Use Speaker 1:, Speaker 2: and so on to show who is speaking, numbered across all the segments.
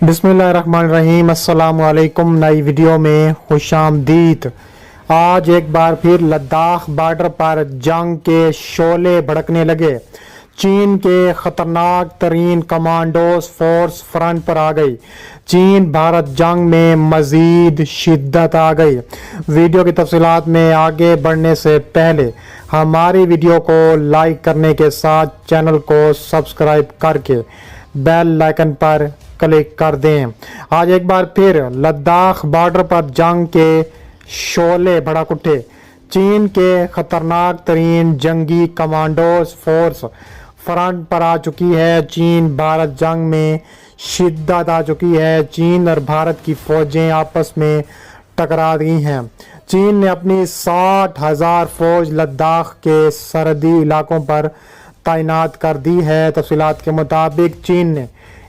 Speaker 1: बिस्मिल्लाहिर्रहमानिर्रहीम। अस्सलाम वालेकुम। नई वीडियो में खुश आमदीद। आज एक बार फिर लद्दाख बॉर्डर पर जंग के शोले भड़कने लगे। चीन के खतरनाक तरीन कमांडोज फोर्स फ्रंट पर आ गई। चीन भारत जंग में मजीद शिद्दत आ गई। वीडियो की तफसीलात में आगे बढ़ने से पहले हमारी वीडियो को लाइक करने के साथ चैनल को सब्सक्राइब करके बेल आइकन पर क्लिक कर दें। आज एक बार फिर लद्दाख बॉर्डर पर जंग के शोले भड़क उठे। चीन के खतरनाक तरीन जंगी कमांडोज फोर्स फ्रंट पर आ चुकी है। चीन भारत जंग में शिद्दत आ चुकी है। चीन और भारत की फौजें आपस में टकरा गई हैं। चीन ने अपनी 60,000 फौज लद्दाख के सरहदी इलाकों पर तैनात कर दी है। तफसीलात के मुताबिक चीन ने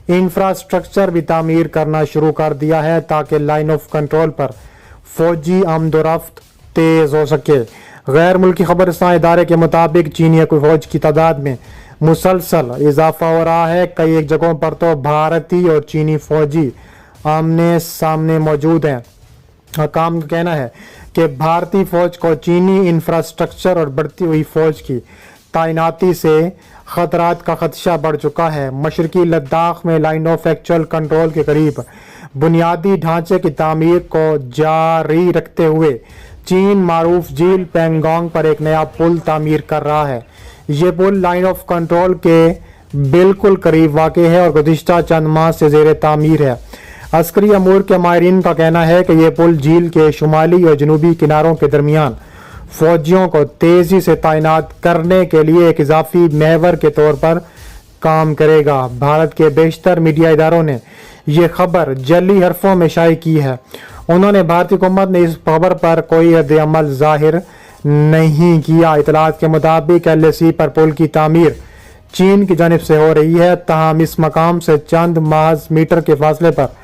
Speaker 1: इंफ्रास्ट्रक्चर भी तामीर करना शुरू कर दिया है ताकि लाइन ऑफ कंट्रोल पर फौजी आमदोरफ्त तेज हो सके। गैर मुल्की खबरसां इदारे के मुताबिक चीनी फौज की तादाद में मुसलसल इजाफा हो रहा है। कई एक जगहों पर तो भारतीय और चीनी फौजी आमने सामने मौजूद हैं। हकाम का कहना है कि भारतीय फौज को चीनी इंफ्रास्ट्रक्चर और बढ़ती हुई फौज की तैनाती से खतरात का खदशा बढ़ चुका है। मशरकी लद्दाख में लाइन ऑफ एक्चुअल कंट्रोल के करीब बुनियादी ढांचे की तामीर को जारी रखते हुए चीन मारूफ झील पेंगोंग पर एक नया पुल तामीर कर रहा है। ये पुल लाइन ऑफ कंट्रोल के बिल्कुल करीब वाक़ है और गुज़िश्ता चंद माह से ज़ेर तामीर है। अस्करी अमूर के माहिरीन का कहना है कि यह पुल झील के शुमाली और जनूबी किनारों के दरमियान फौजियों को तेजी से तैनात करने के लिए एक इजाफी महवर के तौर पर काम करेगा। भारत के बेशतर मीडिया इदारों ने यह खबर जली हरफों में शाये की है। उन्होंने भारतीय हुकूमत ने इस खबर पर कोई रद्द-ए-अमल जाहिर नहीं किया। इतलात के मुताबिक LAC पर पुल की तामीर चीन की जानिब से हो रही है। ताहम इस मकाम से चंद महज मीटर के फासले पर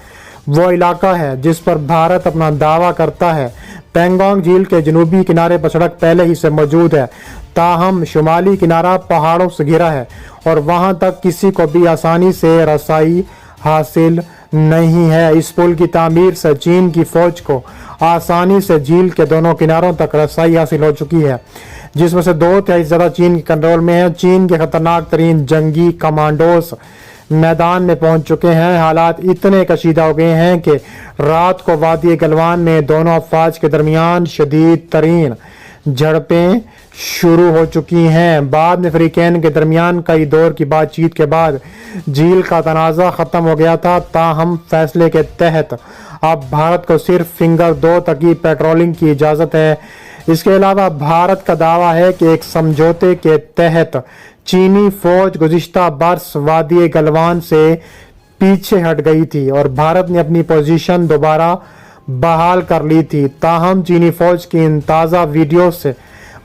Speaker 1: वो इलाका है जिस पर भारत अपना दावा करता है। पेंगोंग झील के जनूबी किनारे पर सड़क पहले ही से मौजूद है, ताहम शुमाली किनारा पहाड़ों से घिरा है और वहां तक किसी को भी आसानी से रसाई हासिल नहीं है। इस पुल की तामीर से चीन की फौज को आसानी से झील के दोनों किनारों तक रसाई हासिल हो चुकी है, जिसमें से 2/3 ज़्यादा चीन के कंट्रोल में है। चीन के खतरनाक तरीन जंगी कमांडोज मैदान में पहुंच चुके हैं। हालात इतने कशीदा हो गए हैं कि रात को वादी गलवान में दोनों अफवाज के दरमियान शदीद तरीन झड़पें शुरू हो चुकी हैं। बाद में फरीकैन के दरमियान कई दौर की बातचीत के बाद झील का तनाज़ा ख़त्म हो गया था। ताहम फैसले के तहत अब भारत को सिर्फ फिंगर 2 तक की पेट्रोलिंग की इजाज़त है। इसके अलावा भारत का दावा है कि एक समझौते के तहत चीनी फौज गुज़िश्ता बरस वादी गलवान से पीछे हट गई थी और भारत ने अपनी पोजीशन दोबारा बहाल कर ली थी। ताहम चीनी फौज की इन ताज़ा वीडियो से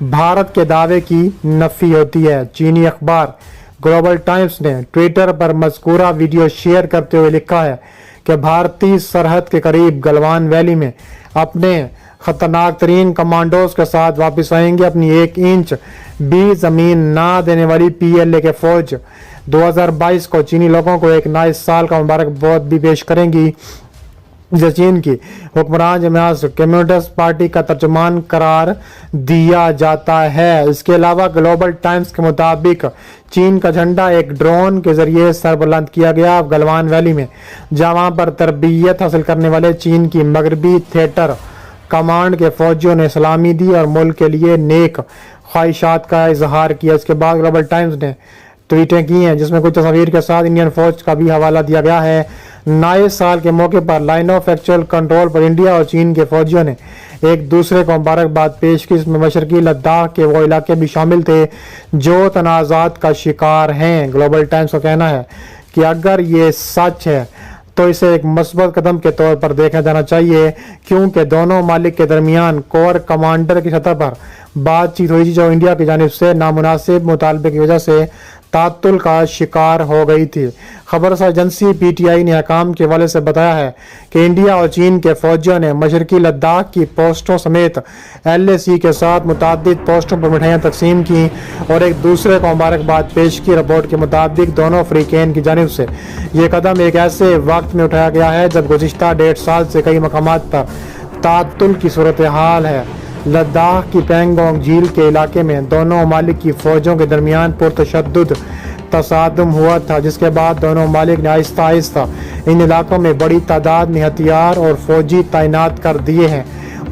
Speaker 1: भारत के दावे की नफी होती है। चीनी अखबार ग्लोबल टाइम्स ने ट्विटर पर मज़कूरा वीडियो शेयर करते हुए लिखा है कि भारतीय सरहद के करीब गलवान वैली में अपने खतरनाक तरीन कमांडोज के साथ वापस आएंगे। अपनी 1 इंच भी जमीन ना देने वाली PLA के फौज 2022 को चीनी लोगों को एक नए साल का मुबारकबाद भी पेश करेंगी, जिसे चीन की हुक्मरान जमात कम्युनिस्ट पार्टी का तर्जुमान करार दिया जाता है। इसके अलावा ग्लोबल टाइम्स के मुताबिक चीन का झंडा एक ड्रोन के जरिए सरबुलंद किया गया गलवान वैली में, जहां पर तरबियत हासिल करने वाले चीन की मगरबी थिएटर कमांड के फौजियों ने सलामी दी और मुल्क के लिए नेक ख्वाहिशात का इजहार किया। इसके बाद ग्लोबल टाइम्स ने ट्वीटें की हैं जिसमें कुछ तस्वीर के साथ इंडियन फौज का भी हवाला दिया गया है। नए साल के मौके पर लाइन ऑफ एक्चुअल कंट्रोल पर इंडिया और चीन के फौजियों ने एक दूसरे को मुबारकबाद पेश की। इसमें मशरकी लद्दाख के वो इलाके भी शामिल थे जो तनाज़ात का शिकार हैं। ग्लोबल टाइम्स का कहना है कि अगर ये सच है तो इसे एक मस्बत कदम के तौर पर देखा जाना चाहिए, क्योंकि दोनों मालिक के दरमियान कोर कमांडर की सतह पर बातचीत हुई जो इंडिया की जानिब से नामुनासिब मुतालबे की वजह से तात्तुल का शिकार हो गई थी। खबर एजेंसी PTI ने हकाम के हवाले से बताया है कि इंडिया और चीन के फौजियों ने मशरकी लद्दाख की पोस्टों समेत LAC के साथ मुतादिद पोस्टों पर मिठाइयाँ तकसीम की और एक दूसरे को मुबारकबाद पेश की। रिपोर्ट के मुताबिक दोनों अफ्रीकैन की जानिब से ये कदम एक ऐसे वक्त में उठाया गया है जब गुज़िश्ता 1.5 साल से कई मकामात पर तात्तुल की सूरत हाल है। लद्दाख की पैंगोंग झील के इलाके में दोनों ममालिक की फ़ौजों के दरमियान पुरतशद्दुद तसादुम हुआ था, जिसके बाद दोनों ममालिक ने आहिस्ता आहिस्ता इन इलाकों में बड़ी तादाद में हथियार और फौजी तैनात कर दिए हैं।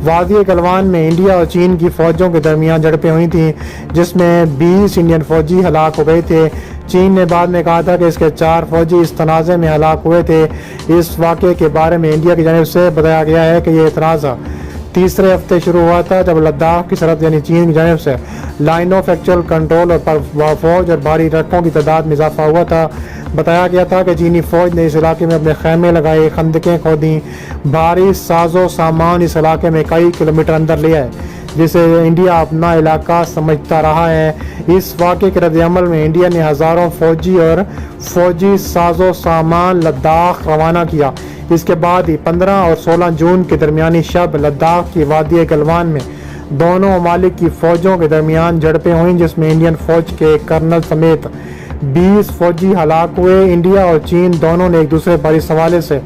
Speaker 1: वादी गलवान में इंडिया और चीन की फ़ौजों के दरमियान झड़पें हुई थीं, जिसमें 20 इंडियन फ़ौजी हलाक हो गए थे। चीन ने बाद में कहा था कि इसके 4 फौजी इस तनाज़े में हलाक हुए थे। इस वाक़े के बारे में इंडिया की जानिब से बताया गया है कि यह तनाज़ा तीसरे हफ्ते शुरू हुआ था, जब लद्दाख की सरहद यानी चीन की जानिब से लाइन ऑफ एक्चुअल कंट्रोल और फौज और भारी ट्रकों की तादाद में इजाफा हुआ था। बताया गया था कि चीनी फ़ौज ने इस इलाके में अपने खैमे लगाए, खंदकें खोदी, भारी साजो सामान इस इलाके में कई किलोमीटर अंदर ले आए, जिसे इंडिया अपना इलाका समझता रहा है। इस वाक़े के रद्द-ए-अमल में इंडिया ने हज़ारों फौजी और फौजी साजो सामान लद्दाख रवाना किया। इसके बाद ही 15 और 16 जून के दरमियानी शब लद्दाख की वादी गलवान में दोनों ममालिक की फ़ौजों के दरमियान झड़पें हुईं, जिसमें इंडियन फ़ौज के कर्नल समेत 20 फौजी हलाक हुए। इंडिया और चीन दोनों ने एक दूसरे पर इस हवाले से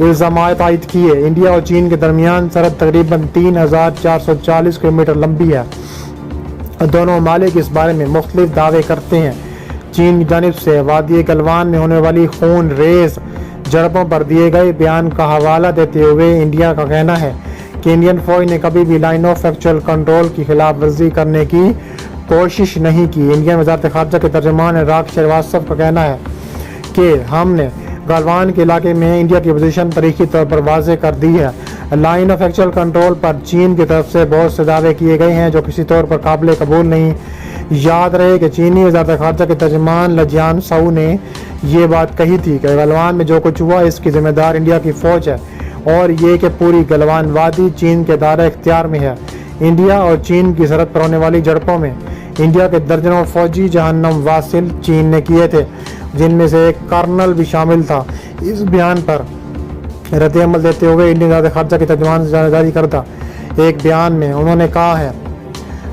Speaker 1: इल्ज़ामात आयद किए। इंडिया और चीन के दरमियान सरहद तकरीबन 3440 किलोमीटर लंबी है। दोनों ममालिक इस बारे में मुख्तलिफ दावे करते हैं। चीन की जानिब से वादी गलवान में होने वाली खून रेज़ झड़पों पर दिए गए बयान का हवाला देते हुए इंडिया का कहना है कि इंडियन फौज ने कभी भी लाइन ऑफ एक्चुअल कंट्रोल की खिलाफ वर्जी करने की कोशिश नहीं की। इंडियन वज़ारत ख़ारजा के तर्जुमान राग श्रीवास्तव का कहना है कि हमने गलवान के इलाके में इंडिया की पोजीशन तारीखी तौर पर वाज़े कर दी है। लाइन ऑफ एक्चुअल कंट्रोल पर चीन की तरफ से बहुत से दावे किए गए हैं जो किसी तौर पर काबिल कबूल नहीं। याद रहे कि चीनी वज़ारत ख़ारजा के तर्जुमान लजियान साऊ ने ये बात कही थी कि गलवान में जो कुछ हुआ इसकी ज़िम्मेदार इंडिया की फ़ौज है और ये कि पूरी गलवान वादी चीन के दायरे इख्तियार में है। इंडिया और चीन की सरहद पर होने वाली झड़पों में इंडिया के दर्जनों फौजी जहन्नम वासिल चीन ने किए थे, जिनमें से एक कर्नल भी शामिल था। इस बयान पर रद्द-ए-अमल देते हुए इंडियन वज़ारत ख़ारजा के तर्जुमान से जारी करदा एक बयान में उन्होंने कहा है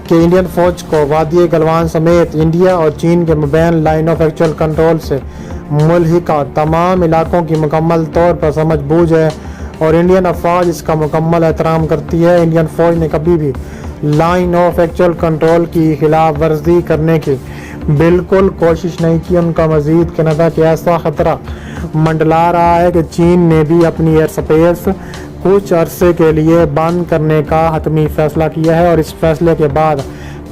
Speaker 1: कि इंडियन फ़ौज को वादी गलवान समेत इंडिया और चीन के मबैन लाइन ऑफ एक्चुअल कंट्रोल से मुल्हिका तमाम इलाकों की मुकम्मल तौर पर समझ बूझ है और इंडियन अफवाज इसका मुकम्मल एहतराम करती है। इंडियन फ़ौज ने कभी भी लाइन ऑफ एक्चुअल कंट्रोल की खिलाफ वर्जी करने की बिल्कुल कोशिश नहीं की। उनका मज़ीद कहना था कि ऐसा ख़तरा मंडला रहा है कि चीन ने भी अपनी एयर स्पेस कुछ अरसे के लिए बंद करने का हतमी फ़ैसला किया है और इस फैसले के बाद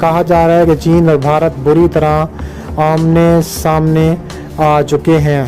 Speaker 1: कहा जा रहा है कि चीन और भारत बुरी तरह आमने सामने आ चुके हैं।